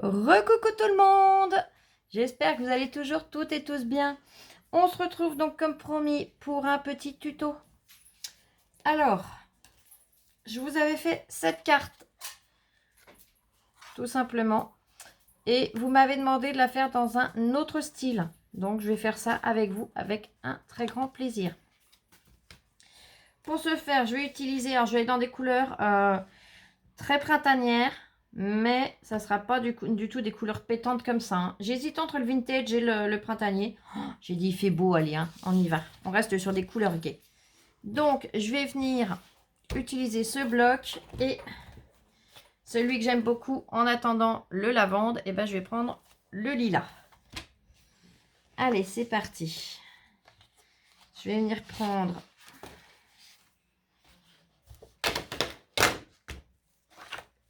Recoucou tout le monde! J'espère que vous allez toujours toutes et tous bien. On se retrouve donc comme promis pour un petit tuto. Alors, je vous avais fait cette carte, tout simplement. Et vous m'avez demandé de la faire dans un autre style. Donc, je vais faire ça avec vous avec un très grand plaisir. Pour ce faire, je vais utiliser, alors je vais aller dans des couleurs très printanières. Mais ça ne sera pas du tout des couleurs pétantes comme ça. Hein. J'hésite entre le vintage et le printanier. Oh, j'ai dit il fait beau, allez, hein, on y va. On reste sur des couleurs gaies. Donc, je vais venir utiliser ce bloc et celui que j'aime beaucoup en attendant le lavande, et ben, je vais prendre le lilas. Allez, c'est parti. Je vais venir prendre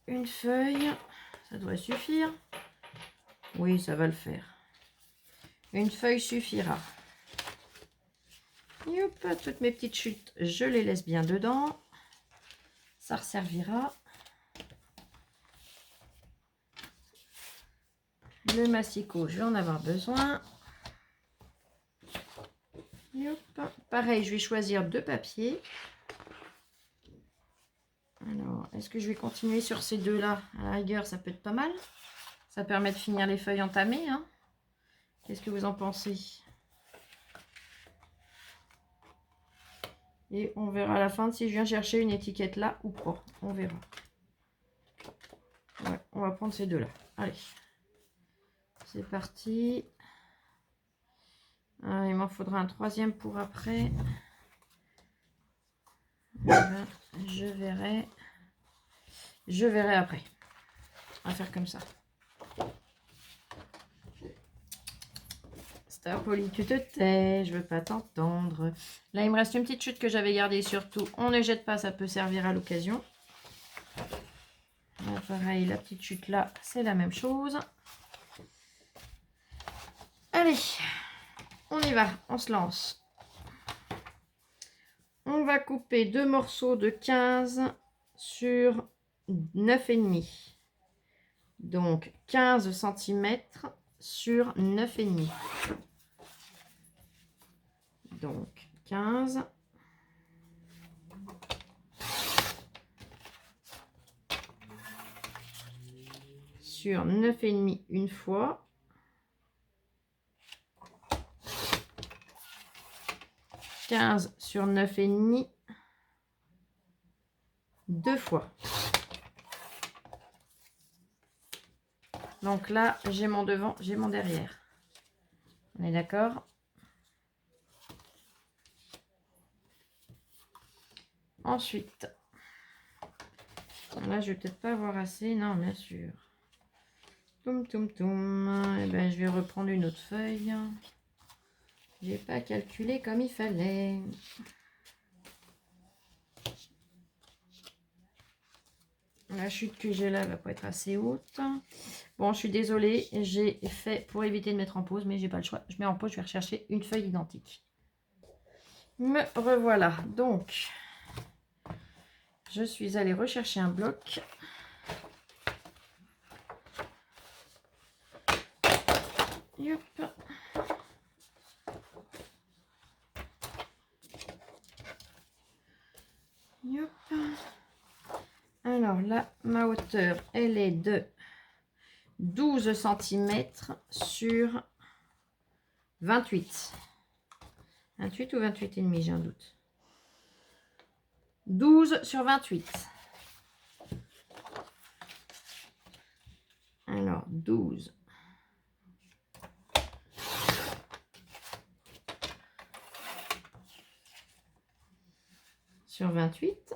une feuille. Ça devrait suffire. Oui, ça va le faire. Une feuille suffira. Youp, toutes mes petites chutes, je les laisse bien dedans. Ça resservira. Le massicot, je vais en avoir besoin. Youp. Pareil, je vais choisir 2 papiers. Alors, est-ce que je vais continuer sur ces deux-là? À la rigueur, ça peut être pas mal. Ça permet de finir les feuilles entamées. Hein. Qu'est-ce que vous en pensez? Et on verra à la fin si je viens chercher une étiquette là ou pas. On verra. Ouais, on va prendre ces deux-là. Allez. C'est parti. Ah, il m'en faudra un troisième pour après. Ben, je verrai. Je verrai après. On va faire comme ça. Starpoli, tu te tais, je veux pas t'entendre. Là, il me reste une petite chute que j'avais gardée surtout. On ne jette pas, ça peut servir à l'occasion. Pareil, la petite chute là, c'est la même chose. Allez, on y va, on se lance. On va couper 2 morceaux de 15 sur 9,5. Donc 15 cm sur 9,5. Donc 15. Sur 9,5 une fois. 15 sur 9,5 deux fois. Donc là, j'ai mon devant, j'ai mon derrière. On est d'accord? Ensuite, là, je vais peut-être pas avoir assez. Non, bien sûr. Toum, toum, toum. Et ben, je vais reprendre une autre feuille. J'ai pas calculé comme il fallait. La chute que j'ai là va pas être assez haute. Bon, je suis désolée, j'ai fait pour éviter de mettre en pause, mais j'ai pas le choix. Je mets en pause, je vais rechercher une feuille identique. Me revoilà. Donc, je suis allée rechercher un bloc. Yop. Yop. Alors là, ma hauteur, elle est de 12 cm sur 28. 28 ou 28,5, j'ai un doute. 12 sur 28. Alors, 12. Sur 28.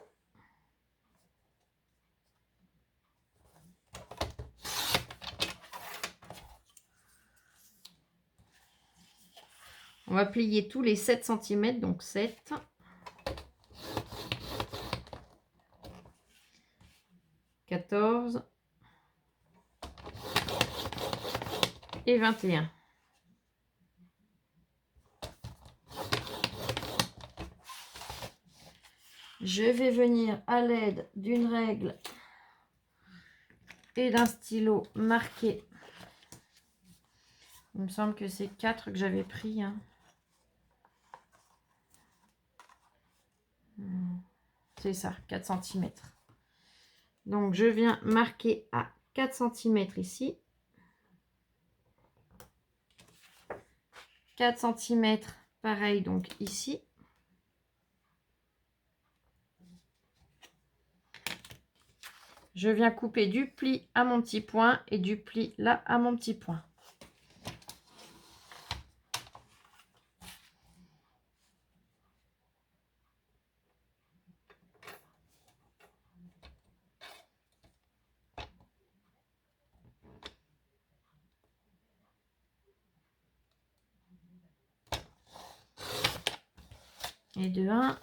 On va plier tous les 7 cm, donc 7. 14 et 21. Je vais venir à l'aide d'une règle et d'un stylo marqué. Il me semble que c'est 4 que j'avais pris. Hein. C'est ça, 4 cm. Donc, je viens marquer à 4 cm ici. 4 cm, pareil, donc ici. Je viens couper du pli à mon petit point et du pli là à mon petit point. Et de 1.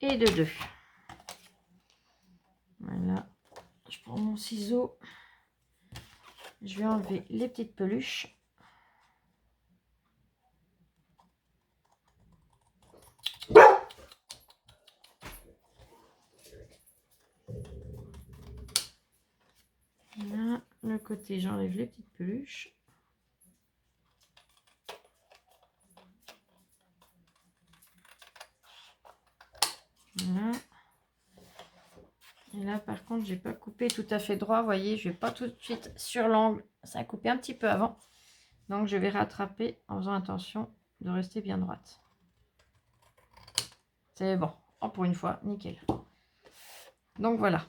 Et de 2. Voilà. Je prends mon ciseau. Je vais enlever les petites peluches. Là, le côté, j'enlève les petites peluches. Voilà. Et là, par contre, j'ai pas coupé tout à fait droit. Vous voyez, je vais pas tout de suite sur l'angle. Ça a coupé un petit peu avant. Donc, je vais rattraper en faisant attention de rester bien droite. C'est bon. Oh, pour une fois, nickel. Donc, voilà.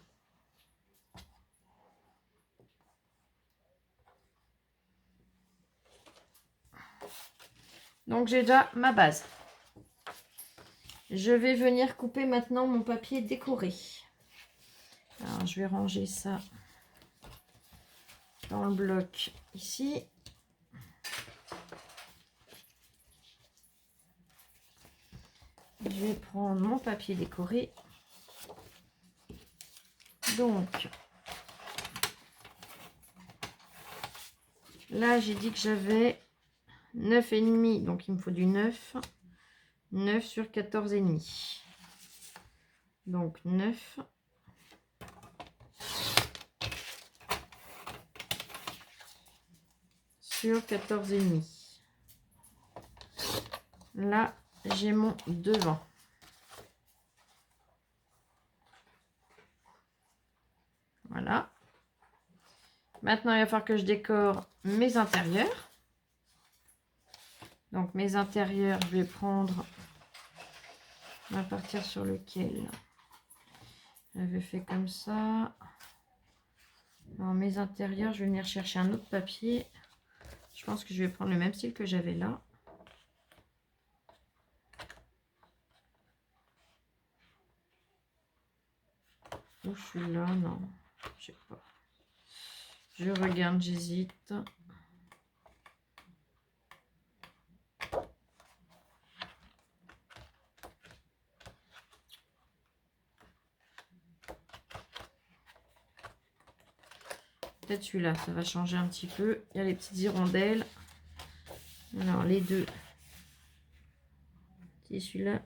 Donc, j'ai déjà ma base. Je vais venir couper maintenant mon papier décoré. Alors, je vais ranger ça dans le bloc ici. Je vais prendre mon papier décoré. Donc, là, j'ai dit que j'avais 9,5. Donc, il me faut du 9. 9 sur 14,5. Donc, 9. Sur 14,5. Là, j'ai mon devant. Voilà. Maintenant, il va falloir que je décore mes intérieurs. Donc, mes intérieurs, je vais prendre... On va partir sur lequel j'avais fait comme ça. Dans mes intérieurs, je vais venir chercher un autre papier. Je pense que je vais prendre le même style que j'avais là. Où je suis là, non, je sais pas. Je regarde, j'hésite. Peut-être celui-là, ça va changer un petit peu. Il y a les petites hirondelles. Alors, les deux. C'est celui-là.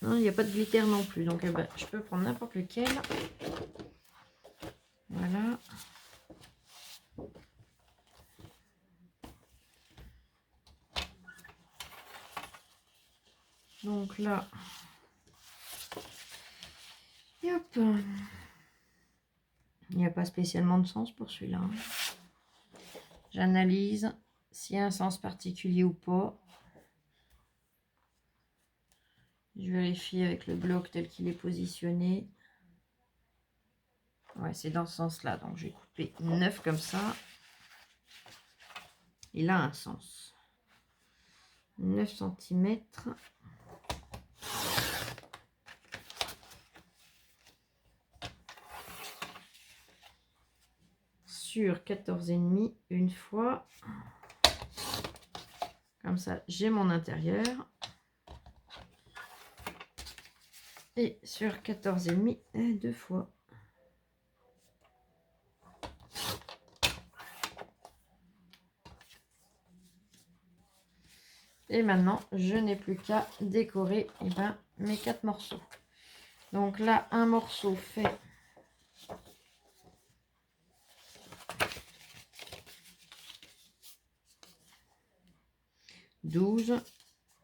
Non, il n'y a pas de glitter non plus. Donc, ben, je peux prendre n'importe lequel. Voilà. Donc là. Et hop. Il n'y a pas spécialement de sens pour celui-là. J'analyse s'il y a un sens particulier ou pas. Je vérifie avec le bloc tel qu'il est positionné. Ouais, c'est dans ce sens-là. Donc, je vais couper 9 comme ça. Il a un sens. 9 cm. Sur 14,5 une fois. Comme ça, j'ai mon intérieur. Et sur 14,5 deux fois. Et maintenant, je n'ai plus qu'à décorer mes 4 morceaux. Donc là, un morceau fait 12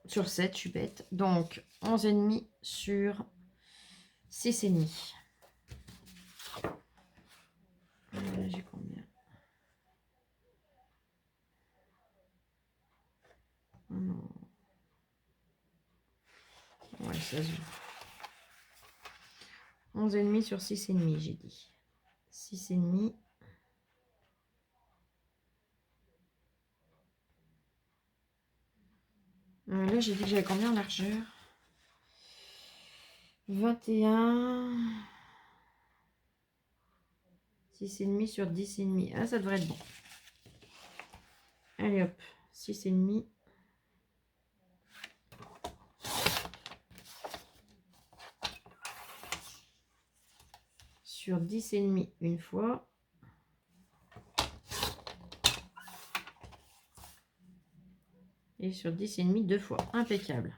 sur 7, je suis bête. Donc 11,5 sur 6,5. J'ai combien? Oh non. Ouais, ça se joue. 11,5 sur 6,5, j'ai dit. 6,5. Là, j'ai dit que j'avais combien en largeur? 21. 6,5 sur 10,5. Ah, ça devrait être bon. Allez hop, 6,5. Sur 10,5 une fois. Et sur 10,5 deux fois. Impeccable.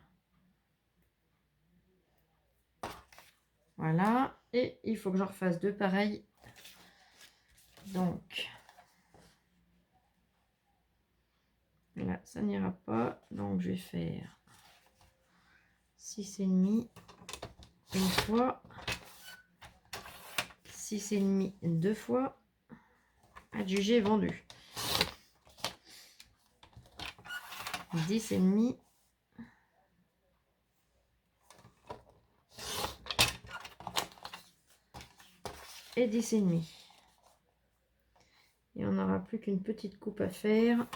Voilà. Et il faut que j'en refasse deux pareils. Donc, là, ça n'ira pas. Donc, je vais faire 6,5 une fois. 6,5 deux fois. Adjugé, vendu. 10,5. Et 10,5. Et on n'aura plus qu'une petite coupe à faire.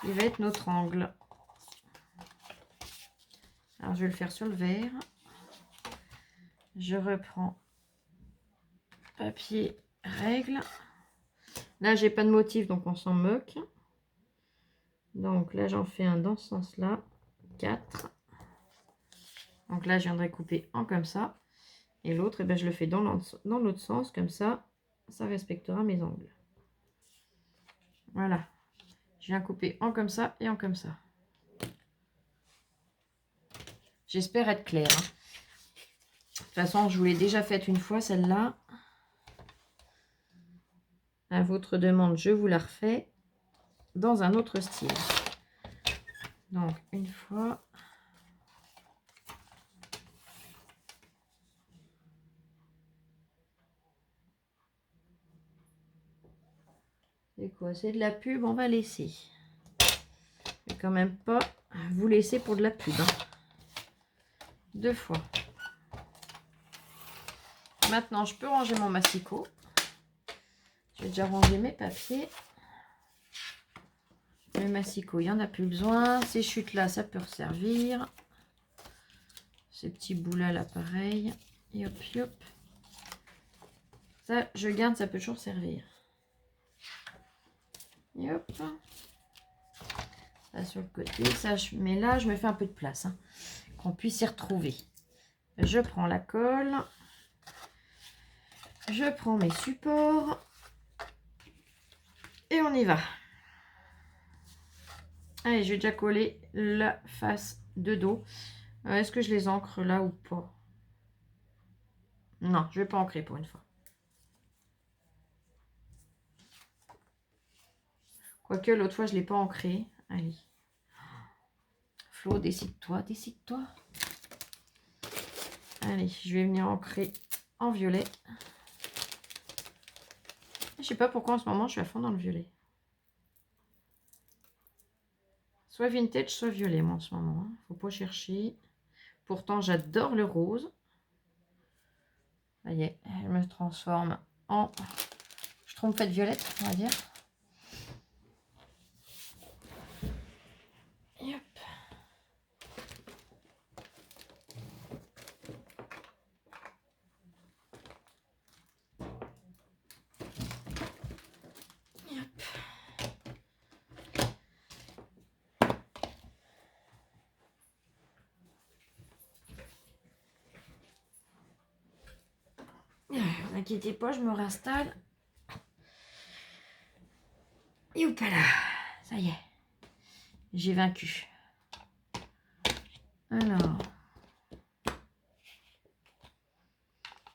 Qui va être notre angle. Alors, je vais le faire sur le verre. Je reprends papier règle. Là, j'ai pas de motif, donc on s'en moque. Donc là, j'en fais un dans ce sens-là. 4. Donc là, je viendrai couper en comme ça. Et l'autre, je le fais dans l'autre sens. Comme ça, ça respectera mes angles. Voilà. Je viens couper en comme ça et en comme ça. J'espère être claire. Hein. De toute façon, je vous l'ai déjà faite une fois, celle-là. À votre demande, je vous la refais dans un autre style. Donc, une fois. C'est quoi? C'est de la pub, on va laisser. Je vais quand même pas vous laisser pour de la pub. Hein. Deux fois. Maintenant, je peux ranger mon massicot. J'ai déjà rangé mes papiers. Le massicot, il n'y en a plus besoin. Ces chutes-là, ça peut resservir. Ces petits bouts-là, là, pareil. Et hop, hop. Ça, je garde, ça peut toujours servir. Et hop. Ça sur le côté. Ça, mais là, je me fais un peu de place. Hein, qu'on puisse y retrouver. Je prends la colle. Je prends mes supports. Et on y va. Allez, je vais déjà coller la face de dos. Est-ce que je les ancre là ou pas? Non, je vais pas ancrer pour une fois. Quoique l'autre fois, je ne l'ai pas ancré. Allez. Flo, décide-toi, décide-toi. Allez, je vais venir ancrer en violet. Je sais pas pourquoi en ce moment, je suis à fond dans le violet. Soit vintage, soit violet, moi, en ce moment. Hein. Faut pas chercher. Pourtant, j'adore le rose. Ça y est, elle me transforme en schtroumpfette violette, on va dire. Et hop. Et hop. Ne vous inquiétez pas, je me réinstalle. Et hop là, ça y est. j'ai vaincu. Alors,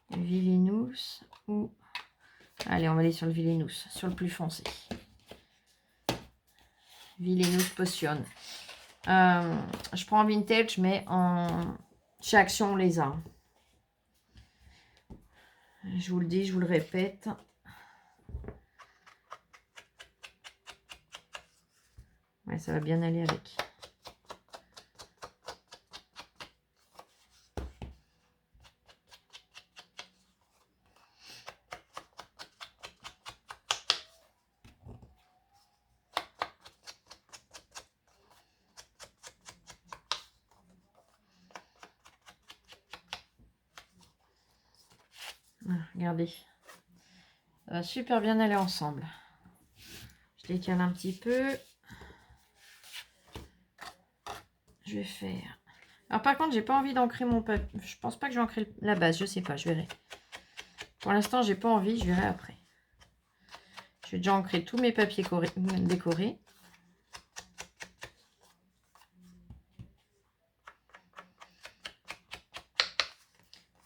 le Vilinous ou... Allez, on va aller sur le Vilinous, sur le plus foncé. Vilinous Potion. Je prends en vintage, mais chez Action, on les a. Je vous le dis, je vous le répète. Ouais, ça va bien aller avec. Regardez. Ça va super bien aller ensemble. Je décale un petit peu. Je vais faire... Alors par contre, j'ai pas envie d'ancrer mon papier. Je pense pas que je vais ancrer la base. Je sais pas, je verrai. Pour l'instant, j'ai pas envie. Je verrai après. Je vais déjà ancrer tous mes papiers décorés.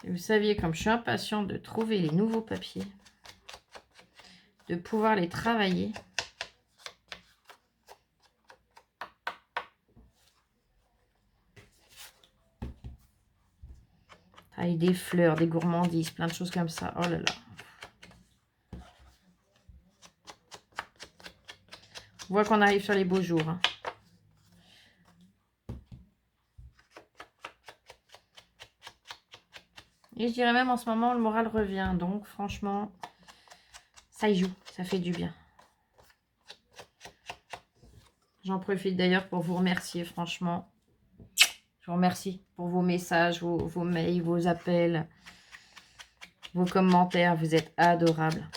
Et vous saviez, comme je suis impatiente de trouver les nouveaux papiers, de pouvoir les travailler. Avec des fleurs, des gourmandises, plein de choses comme ça. Oh là là. On voit qu'on arrive sur les beaux jours. Hein. Et je dirais même en ce moment, le moral revient. Donc franchement, ça y joue. Ça fait du bien. J'en profite d'ailleurs pour vous remercier, franchement. Je vous remercie pour vos messages, vos mails, vos appels, vos commentaires. Vous êtes adorables.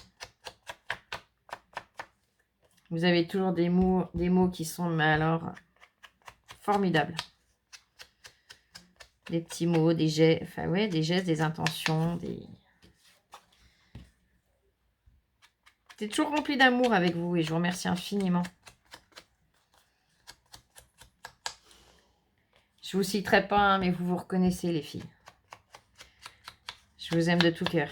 Vous avez toujours des mots qui sont, mais alors, formidables. Des petits mots, des gestes, enfin ouais, des gestes, des intentions, des... C'est toujours rempli d'amour avec vous et je vous remercie infiniment. Je vous citerai pas, hein, mais vous vous reconnaissez les filles. Je vous aime de tout cœur.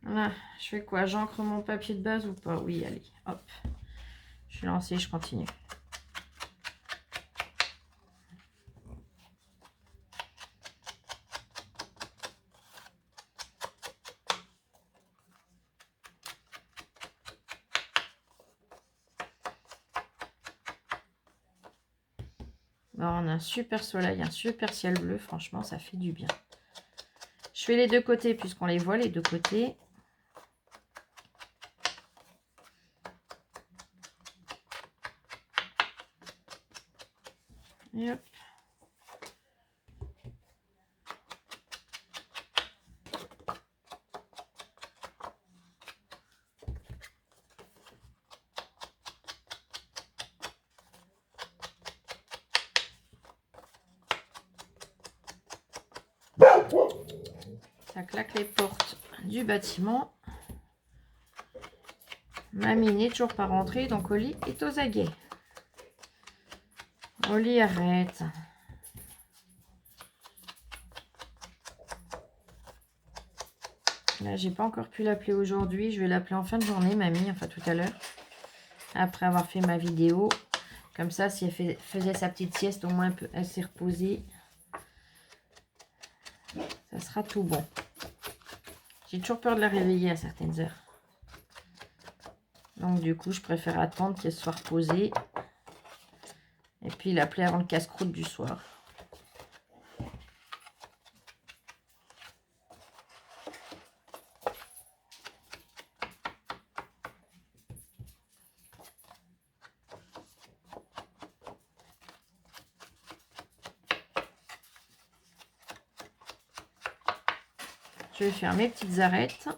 Voilà, je fais quoi? J'encre mon papier de base ou pas? Oui, allez, hop. Je suis lancée, je continue. Bon, on a un super soleil, un super ciel bleu. Franchement, ça fait du bien. Je fais les deux côtés puisqu'on les voit, les deux côtés. Et hop. Ça claque les portes du bâtiment. Mamie n'est toujours pas rentrée, donc Oli est aux aguets. Oli, arrête. Là, j'ai pas encore pu l'appeler aujourd'hui. Je vais l'appeler en fin de journée, mamie, enfin tout à l'heure. Après avoir fait ma vidéo. Comme ça, si elle faisait sa petite sieste, au moins elle s'est reposée. Ça sera tout bon. J'ai toujours peur de la réveiller à certaines heures. Donc du coup, je préfère attendre qu'elle soit reposée. Et puis l'appeler avant le casse-croûte du soir. je vais faire mes petites arêtes.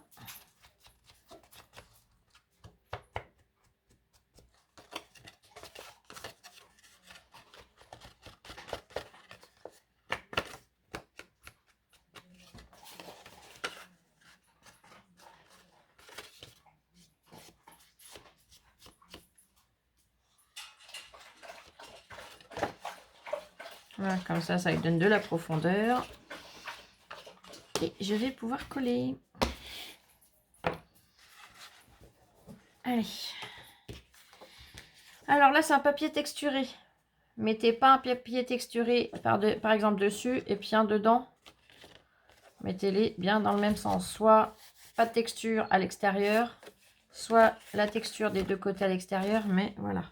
Voilà, comme ça lui donne de la profondeur. Et je vais pouvoir coller. Allez. Alors là, c'est un papier texturé. Mettez pas un papier texturé par exemple dessus et puis un dedans. Mettez-les bien dans le même sens. Soit pas de texture à l'extérieur, soit la texture des deux côtés à l'extérieur. Mais voilà.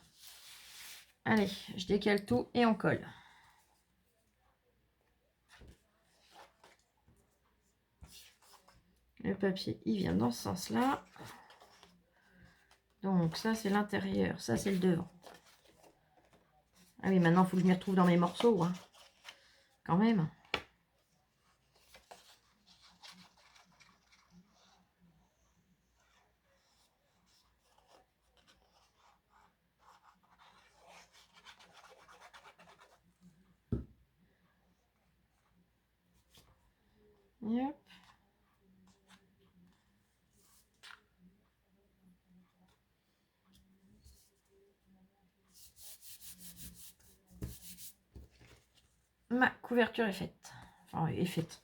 Allez, je décale tout et on colle. Le papier, il vient dans ce sens-là. Donc ça, c'est l'intérieur. Ça, c'est le devant. Ah oui, maintenant, il faut que je m'y retrouve dans mes morceaux. Hein. Quand même. Yep. Ma couverture est faite. Enfin, est faite.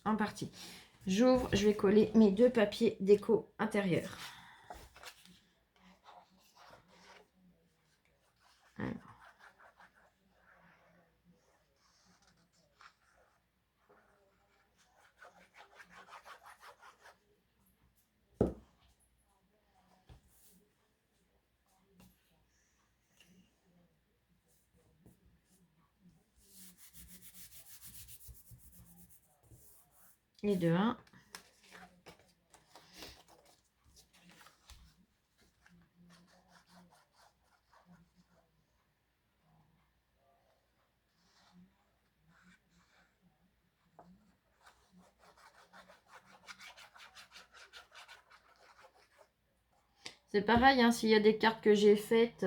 En partie. J'ouvre, je vais coller mes deux papiers déco intérieurs. Alors. Et de 1. C'est pareil, hein, s'il y a des cartes que j'ai faites,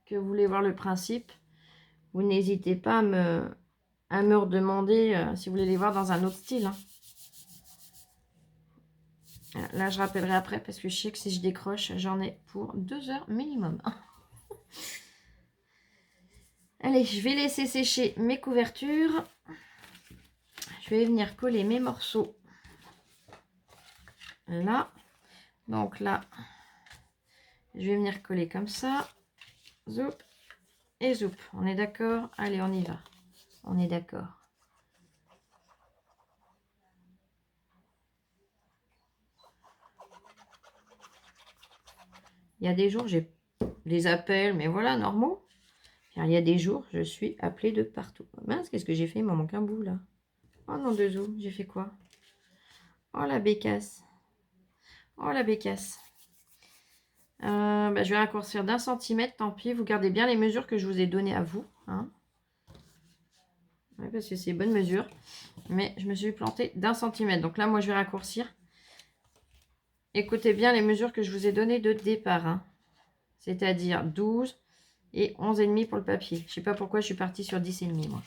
que vous voulez voir le principe, vous n'hésitez pas à me redemander si vous voulez les voir dans un autre style. Hein. Là, je rappellerai après parce que je sais que si je décroche, j'en ai pour 2 heures minimum. Allez, je vais laisser sécher mes couvertures. Je vais venir coller mes morceaux là. Donc là, je vais venir coller comme ça. Zoup et zoup. On est d'accord? Allez, on y va. On est d'accord. Il y a des jours, j'ai des appels, mais voilà, normaux. Car il y a des jours, je suis appelée de partout. Mince, qu'est-ce que j'ai fait? Il m'en manque un bout, là. Oh non, deux os. J'ai fait quoi? Oh, la bécasse. Oh, la bécasse. Je vais raccourcir d'1 centimètre, tant pis. Vous gardez bien les mesures que je vous ai données à vous. Hein. Ouais, parce que c'est bonne mesure. Mais je me suis plantée d'1 centimètre. Donc là, moi, je vais raccourcir. Écoutez bien les mesures que je vous ai données de départ. Hein. C'est-à-dire 12 et 11,5 pour le papier. Je ne sais pas pourquoi je suis partie sur 10,5 moi.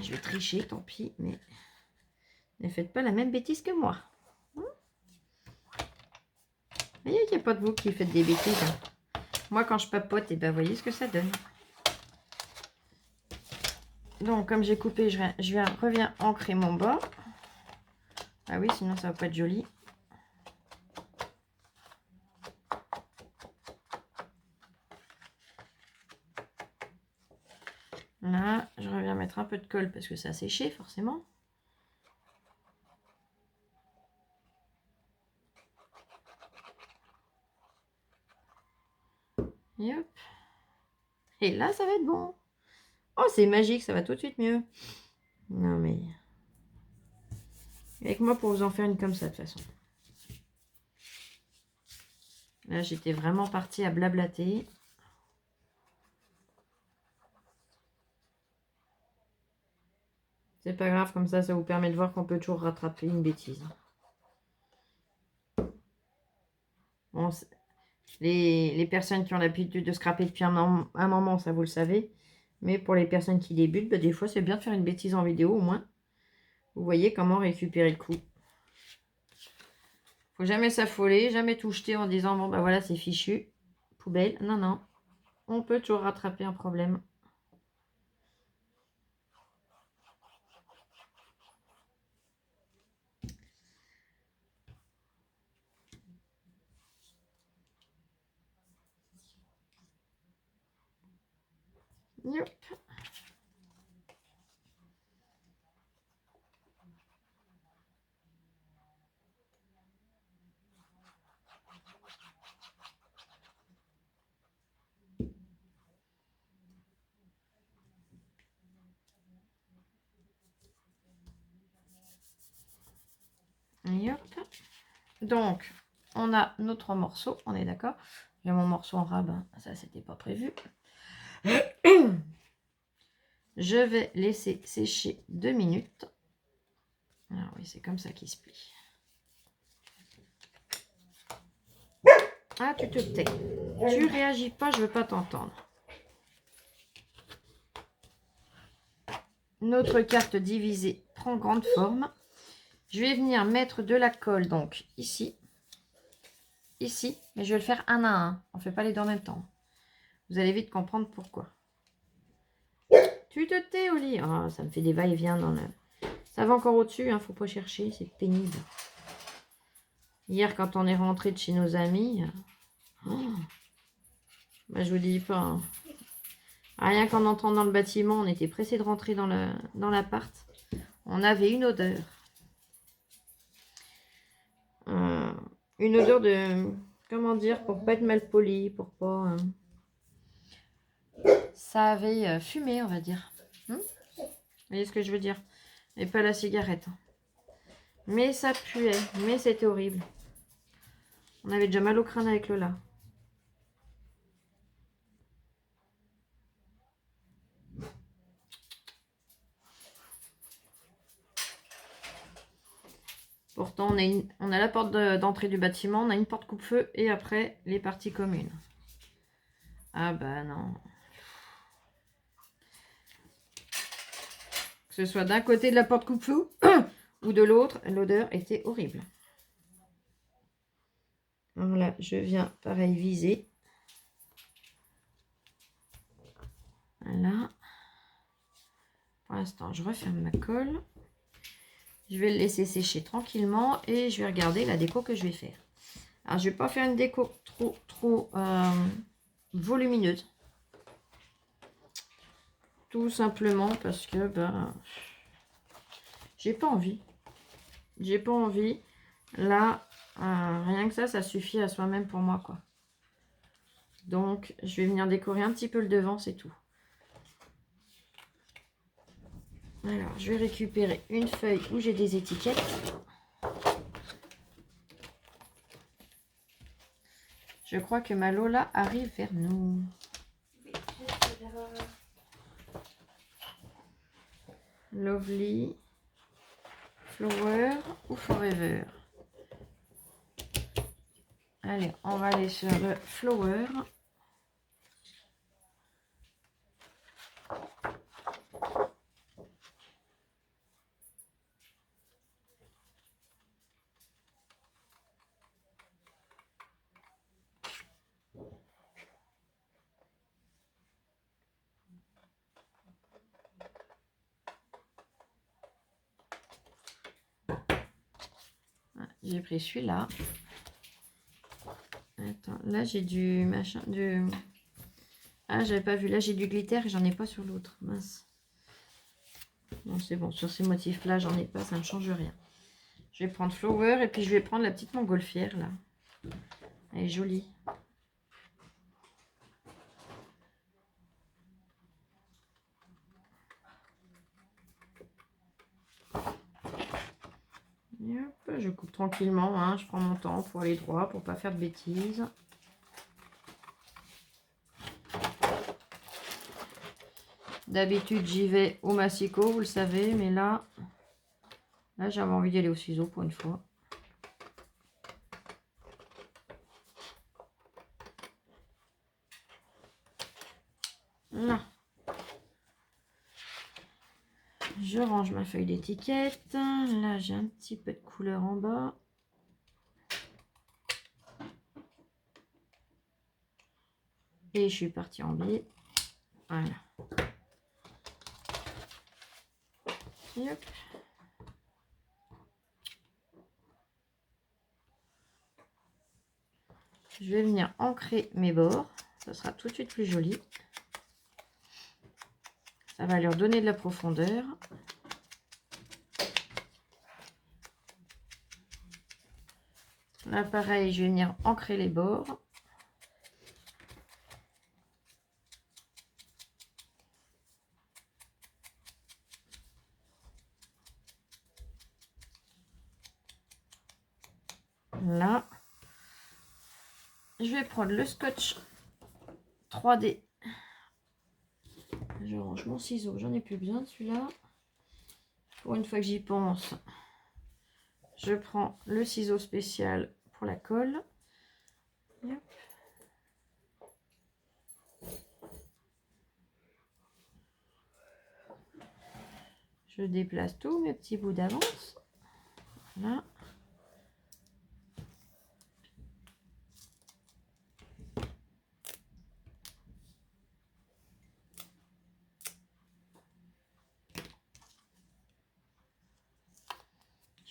Je vais tricher, tant pis, mais ne faites pas la même bêtise que moi. Vous voyez qu'il n'y a pas de vous qui faites des bêtises. Hein. Moi, quand je papote, et ben, voyez ce que ça donne. Donc, comme j'ai coupé, je reviens ancrer mon bas. Ah oui, sinon ça va pas être joli. Là, je reviens mettre un peu de colle parce que ça a séché forcément. Et hop. Et là, ça va être bon. Oh, c'est magique, ça va tout de suite mieux. Non mais... Avec moi pour vous en faire une comme ça de toute façon. Là, j'étais vraiment partie à blablater. C'est pas grave, comme ça vous permet de voir qu'on peut toujours rattraper une bêtise. Bon, les personnes qui ont l'habitude de scraper depuis un moment, ça vous le savez. Mais pour les personnes qui débutent, bah, des fois c'est bien de faire une bêtise en vidéo au moins. Vous voyez comment récupérer le coup. Faut jamais s'affoler, jamais tout jeter en disant bon bah voilà c'est fichu, poubelle. Non, non, on peut toujours rattraper un problème. Yep. Yep. Donc, on a notre morceau, on est d'accord. J'ai mon morceau en rabat, ça c'était pas prévu. Je vais laisser sécher 2 minutes. Alors oui, c'est comme ça qu'il se plie. Ah, tu te tais. Tu réagis pas, je veux pas t'entendre. Notre carte divisée prend grande forme. Je vais venir mettre de la colle, donc ici, ici, mais je vais le faire un à un. On ne fait pas les deux en même temps. Vous allez vite comprendre pourquoi. Tu te tais, Oli. Oh, ça me fait des va-et-vient dans le... Ça va encore au-dessus, hein, faut pas chercher, c'est pénible. Hier, quand on est rentré de chez nos amis, bah, je vous dis pas. Hein. Rien qu'en entrant dans le bâtiment, on était pressé de rentrer dans l'appart. On avait une odeur. Une odeur de... Comment dire? Pour pas être mal poli, pour pas... Ça avait fumé, on va dire. Vous voyez ce que je veux dire? Et pas la cigarette. Mais ça puait. Mais c'était horrible. On avait déjà mal au crâne avec Lola. Pourtant, on a la porte d'entrée du bâtiment, on a une porte coupe-feu et après, les parties communes. Ah bah non. Que ce soit d'un côté de la porte coupe-feu ou de l'autre, l'odeur était horrible. Alors là, je viens, pareil, viser. Voilà. Pour l'instant, je referme ma colle. Je vais le laisser sécher tranquillement et je vais regarder la déco que je vais faire. Alors, je ne vais pas faire une déco trop volumineuse. Tout simplement parce que ben, j'ai pas envie. J'ai pas envie. Là, rien que ça suffit à soi-même pour moi, quoi. Donc, je vais venir décorer un petit peu le devant, c'est tout. Alors, je vais récupérer une feuille où j'ai des étiquettes. Je crois que ma Lola arrive vers nous. Lovely, Flower ou Forever? Allez, on va aller sur le Flower. J'ai pris celui-là. Attends, là j'ai du machin, Ah, j'avais pas vu. Là j'ai du glitter et j'en ai pas sur l'autre. Mince. Non, c'est bon. Sur ces motifs-là, j'en ai pas. Ça ne change rien. Je vais prendre Flower et puis je vais prendre la petite montgolfière là. Elle est jolie. Et hop, je coupe tranquillement, hein. Je prends mon temps pour aller droit, pour pas faire de bêtises. D'habitude, j'y vais au massicot, vous le savez, mais là j'avais envie d'y aller au ciseau pour une fois. Là. Je range ma feuille d'étiquette. Là, j'ai un petit peu de couleur en bas. Et je suis partie en biais. Voilà. Hop. Je vais venir ancrer mes bords. Ça sera tout de suite plus joli. Ça va leur donner de la profondeur. Là, pareil, je vais venir ancrer les bords. Là, je vais prendre le scotch 3D. Je range mon ciseau, j'en ai plus besoin de celui-là. Pour une fois que j'y pense, je prends le ciseau spécial pour la colle. Hop. Je déplace tous mes petits bouts d'avance. Voilà.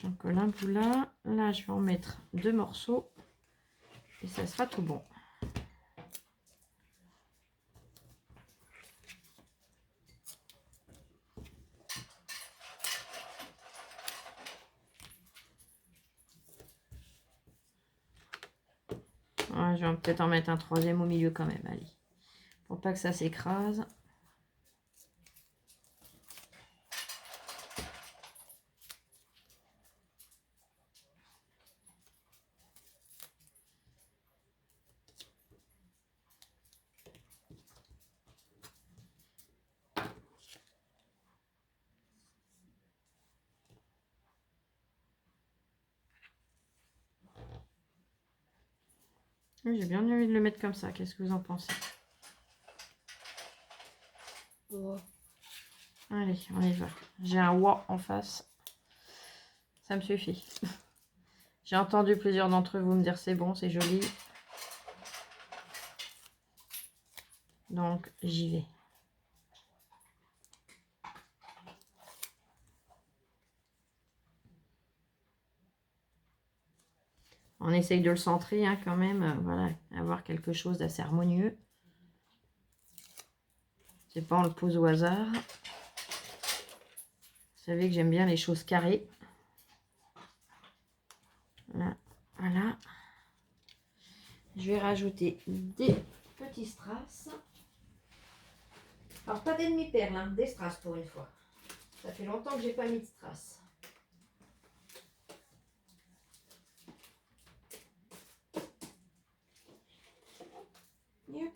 J'en colle un bout là. Là, je vais en mettre 2 morceaux. Et ça sera tout bon. Ouais, je vais peut-être en mettre un 3e au milieu quand même. Allez. Pour pas que ça s'écrase. J'ai bien envie de le mettre comme ça. Qu'est-ce que vous en pensez? Ouais. Allez, on y va. J'ai un wa en face. Ça me suffit. J'ai entendu plusieurs d'entre vous me dire c'est bon, c'est joli. Donc, j'y vais. On essaye de le centrer hein, quand même. Voilà, avoir quelque chose d'assez harmonieux. C'est pas on le pose au hasard. Vous savez que j'aime bien les choses carrées. Là, voilà. Je vais rajouter des petits strass. Alors, pas des demi-perles, hein, des strass pour une fois. Ça fait longtemps que j'ai pas mis de strass. Yep.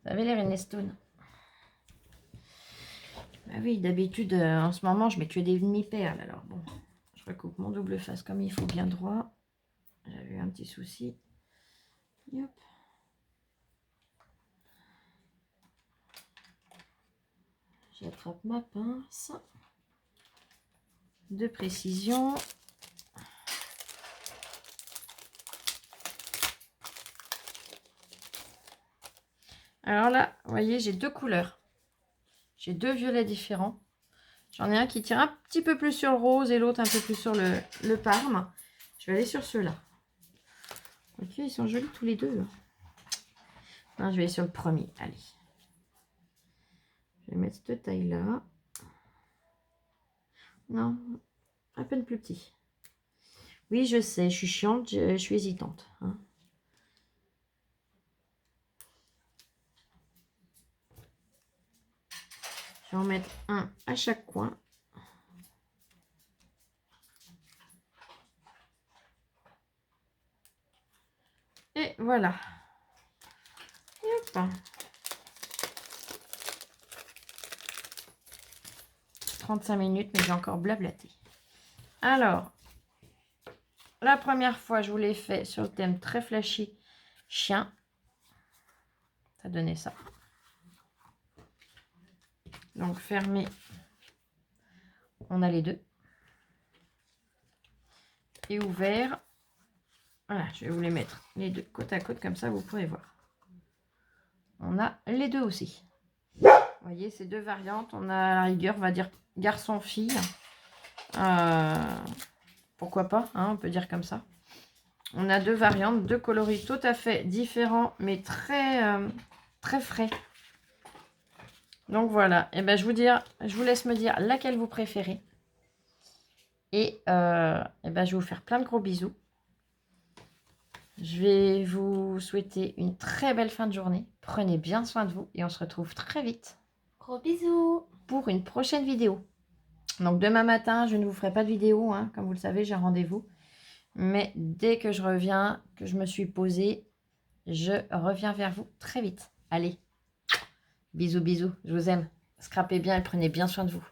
Ça avait l'air une stone. Bah oui, d'habitude, en ce moment, je mets que des demi-perles. Alors bon, je recoupe mon double face comme il faut bien droit. J'avais eu un petit souci. Yep. J'attrape ma pince. De précision. Alors là, vous voyez, j'ai 2 couleurs. J'ai 2 violets différents. J'en ai un qui tire un petit peu plus sur le rose et l'autre un peu plus sur le parme. Je vais aller sur ceux-là. Ok, ils sont jolis tous les deux. Non, je vais aller sur le premier. Allez. Je vais mettre cette taille-là. Non, à peine plus petit. Oui, je sais, je suis chiante, je suis hésitante. Hein. Je vais en mettre un à chaque coin. Et voilà. Et hop. 35 minutes, mais j'ai encore blablaté. Alors, la première fois, je vous l'ai fait sur le thème très flashy, chien. Ça donnait ça. Donc, fermé. On a les deux. Et ouvert. Voilà, je vais vous les mettre les deux côte à côte, comme ça, vous pourrez voir. On a les deux aussi. Vous voyez, ces deux variantes. On a à la rigueur, on va dire garçon-fille. Pourquoi pas, hein, on peut dire comme ça. On a deux variantes, deux coloris tout à fait différents, mais très, très frais. Donc voilà, et ben je vous laisse me dire laquelle vous préférez. Et ben je vais vous faire plein de gros bisous. Je vais vous souhaiter une très belle fin de journée. Prenez bien soin de vous et on se retrouve très vite. Gros bisous Pour une prochaine vidéo. Donc demain matin, je ne vous ferai pas de vidéo, hein, comme vous le savez, j'ai un rendez-vous. Mais dès que je reviens, que je me suis posée, je reviens vers vous très vite. Allez, bisous, bisous, je vous aime. Scrapez bien et prenez bien soin de vous.